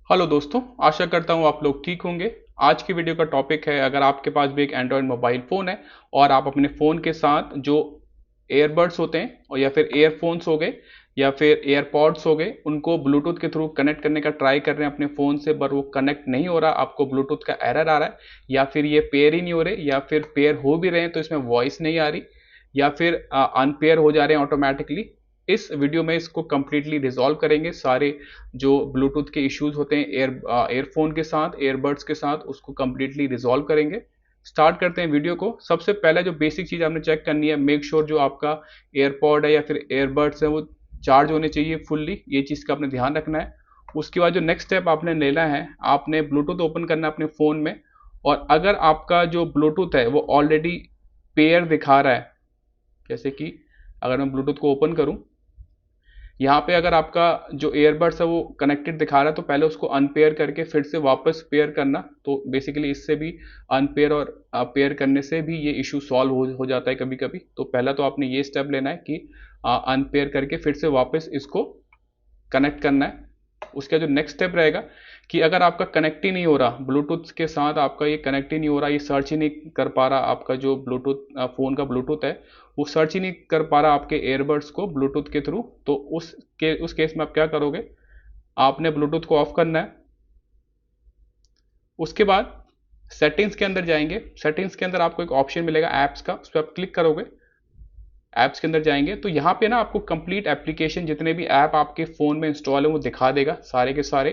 Hello दोस्तों, आशा करता हूँ आप लोग ठीक होंगे। आज की वीडियो का टॉपिक है, अगर आपके पास भी एक एंड्रॉयड मोबाइल फ़ोन है और आप अपने फ़ोन के साथ जो एयरबड्स होते हैं और या फिर एयरफोन्स हो गए या फिर एयरपॉड्स हो गए, उनको ब्लूटूथ के थ्रू कनेक्ट करने का ट्राई कर रहे हैं अपने फ़ोन से, पर वो कनेक्ट नहीं हो रहा, आपको ब्लूटूथ का एरर आ रहा है या फिर ये पेयर ही नहीं हो रहे या फिर पेयर हो भी रहे हैं तो इसमें वॉइस नहीं आ रही या फिर अनपेयर हो जा रहे हैं ऑटोमेटिकली। इस वीडियो में इसको कंप्लीटली रिजॉल्व करेंगे। सारे जो ब्लूटूथ के इश्यूज होते हैं एयरफोन के साथ, एयरबड्स के साथ, उसको कंप्लीटली रिजॉल्व करेंगे। स्टार्ट करते हैं वीडियो को। सबसे पहले जो बेसिक चीज़ आपने चेक करनी है, मेक श्योर जो आपका एयरपॉड है या फिर एयरबड्स है वो चार्ज होने चाहिए फुल्ली। ये चीज़ का आपने ध्यान रखना है। उसके बाद जो नेक्स्ट स्टेप आपने लेना है, आपने ब्लूटूथ ओपन करना है अपने फ़ोन में, और अगर आपका जो ब्लूटूथ है वो ऑलरेडी पेयर दिखा रहा है, जैसे कि अगर मैं ब्लूटूथ को ओपन करूं, यहाँ पे अगर आपका जो एयरबड्स है वो कनेक्टेड दिखा रहा है तो पहले उसको अनपेयर करके फिर से वापस पेयर करना। तो बेसिकली इससे भी अनपेयर और पेयर करने से भी ये इशू सॉल्व हो जाता है कभी कभी। तो पहला तो आपने ये स्टेप लेना है कि अनपेयर करके फिर से वापस इसको कनेक्ट करना है। उसका जो नेक्स्ट स्टेप रहेगा कि अगर आपका कनेक्ट ही नहीं हो रहा ब्लूटूथ के साथ, आपका ये कनेक्ट ही नहीं हो रहा, ये सर्च ही नहीं कर पा रहा, आपका जो ब्लूटूथ फ़ोन का ब्लूटूथ है वो सर्च ही नहीं कर पा रहा आपके एयरबड्स को ब्लूटूथ के थ्रू, तो उस केस में आप क्या करोगे, आपने ब्लूटूथ को ऑफ करना है। उसके बाद सेटिंग्स के अंदर जाएंगे। सेटिंग्स के अंदर आपको एक ऑप्शन मिलेगा ऐप्स का, उस पर आप क्लिक करोगे। ऐप्स के अंदर जाएंगे तो यहाँ पे ना आपको कंप्लीट एप्लीकेशन, जितने भी ऐप आपके फ़ोन में इंस्टॉल है वो दिखा देगा सारे के सारे।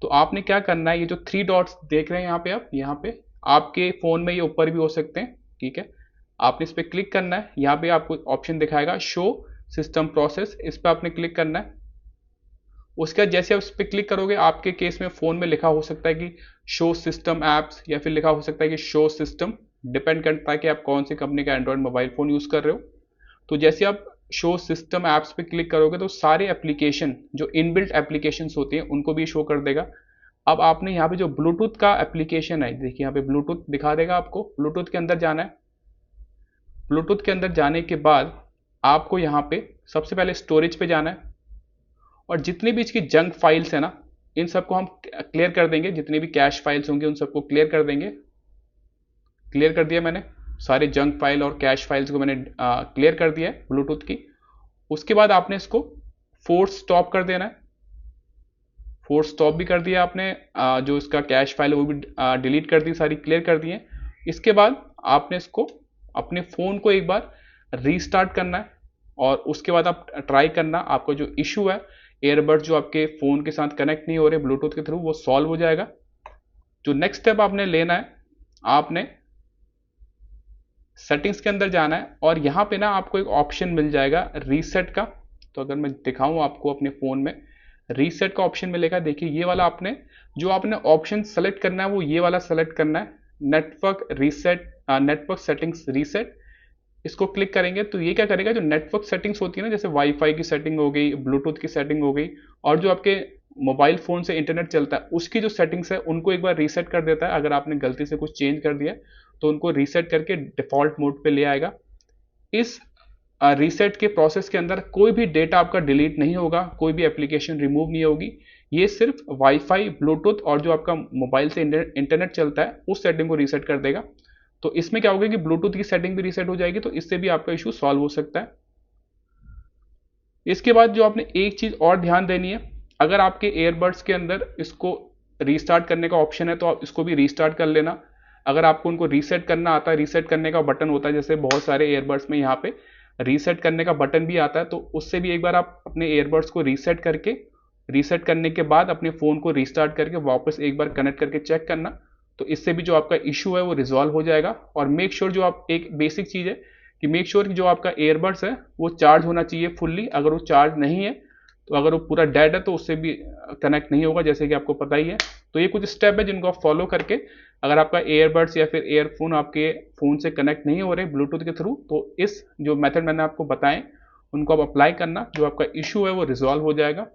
तो आपने क्या करना है, ये जो थ्री डॉट्स देख रहे हैं यहाँ पे, आप यहाँ पे आपके फ़ोन में ये ऊपर भी हो सकते हैं, ठीक है। आपने इस पर क्लिक करना है। यहाँ पे आपको ऑप्शन दिखाएगा शो सिस्टम प्रोसेस, इस पर आपने क्लिक करना है। उसके बाद जैसे आप इस पर क्लिक करोगे, आपके केस में फ़ोन में लिखा हो सकता है कि शो सिस्टम ऐप्स या फिर लिखा हो सकता है कि शो सिस्टम, डिपेंड करता है कि आप कौन सी कंपनी का एंड्रॉयड मोबाइल फ़ोन यूज़ कर रहे हो। तो जैसे आप शो सिस्टम ऐप्स पे क्लिक करोगे तो सारे एप्लीकेशन जो इनबिल्ट एप्लीकेशंस होती हैं उनको भी शो कर देगा। अब आपने यहाँ पे जो ब्लूटूथ का एप्लीकेशन है, देखिए यहाँ पे ब्लूटूथ दिखा देगा आपको। ब्लूटूथ के अंदर जाना है। ब्लूटूथ के अंदर जाने के बाद आपको यहाँ पे सबसे पहले स्टोरेज पे जाना है, और जितनी भी इसकी जंक फाइल्स है ना, इन सबको हम क्लियर कर देंगे। जितनी भी कैश फाइल्स होंगी उन सबको क्लियर कर देंगे। क्लियर कर दिया मैंने सारे जंक फाइल और कैश फाइल्स को, मैंने क्लियर कर दिया है ब्लूटूथ की। उसके बाद आपने इसको फोर्स स्टॉप कर देना है। फोर्स स्टॉप भी कर दिया आपने। जो इसका कैश फाइल है वो भी डिलीट कर दी, सारी क्लियर कर दी है। इसके बाद आपने इसको अपने फ़ोन को एक बार रीस्टार्ट करना है, और उसके बाद आप ट्राई करना, आपका जो इशू है एयरबड्स जो आपके फ़ोन के साथ कनेक्ट नहीं हो रहे ब्लूटूथ के थ्रू, वो सॉल्व हो जाएगा। जो नेक्स्ट स्टेप आपने लेना है, आपने सेटिंग्स के अंदर जाना है, और यहाँ पे ना आपको एक ऑप्शन मिल जाएगा रीसेट का। तो अगर मैं दिखाऊं आपको अपने फ़ोन में, रीसेट का ऑप्शन मिलेगा। देखिए ये वाला आपने जो आपने ऑप्शन सेलेक्ट करना है वो ये वाला सेलेक्ट करना है, network reset, network settings reset. इसको क्लिक करेंगे तो ये क्या करेगा, जो नेटवर्क सेटिंग्स होती है ना, जैसे वाईफाई की सेटिंग हो गई, ब्लूटूथ की सेटिंग हो गई, और जो आपके मोबाइल फ़ोन से इंटरनेट चलता है उसकी जो सेटिंग्स है उनको एक बार रीसेट कर देता है। अगर आपने गलती से कुछ चेंज कर दिया तो उनको रीसेट करके डिफ़ॉल्ट मोड पे ले आएगा। इस रीसेट के प्रोसेस के अंदर कोई भी डेटा आपका डिलीट नहीं होगा, कोई भी एप्लीकेशन रिमूव नहीं होगी। ये सिर्फ वाईफाई, ब्लूटूथ और जो आपका मोबाइल से इंटरनेट चलता है उस सेटिंग को रीसेट कर देगा। तो इसमें क्या होगा कि ब्लूटूथ की सेटिंग भी रीसेट हो जाएगी, तो इससे भी आपका इशू सॉल्व हो सकता है। इसके बाद जो आपने एक चीज़ और ध्यान देनी है, अगर आपके एयरबड्स के अंदर इसको रीस्टार्ट करने का ऑप्शन है तो आप इसको भी रीस्टार्ट कर लेना। अगर आपको उनको रीसेट करना आता है, रीसेट करने का बटन होता है, जैसे बहुत सारे एयरबड्स में यहाँ पे रीसेट करने का बटन भी आता है, तो उससे भी एक बार आप अपने एयरबड्स को रीसेट करके, रीसेट करने के बाद अपने फ़ोन को रीस्टार्ट करके वापस एक बार कनेक्ट करके चेक करना। तो इससे भी जो आपका इशू है वो रिजॉल्व हो जाएगा। और मेक श्योर, जो आप एक बेसिक चीज़ है कि मेक श्योर कि जो आपका एयरबड्स है वो चार्ज होना चाहिए फुल्ली। अगर वो चार्ज नहीं है, तो अगर वो पूरा डेड है तो उससे भी कनेक्ट नहीं होगा, जैसे कि आपको पता ही है। तो ये कुछ स्टेप है जिनको आप फॉलो करके, अगर आपका एयरबड्स या फिर एयरफोन आपके फ़ोन से कनेक्ट नहीं हो रहे ब्लूटूथ के थ्रू, तो इस जो मेथड मैंने आपको बताएं उनको आप अप्लाई करना, जो आपका इशू है वो रिजॉल्व हो जाएगा।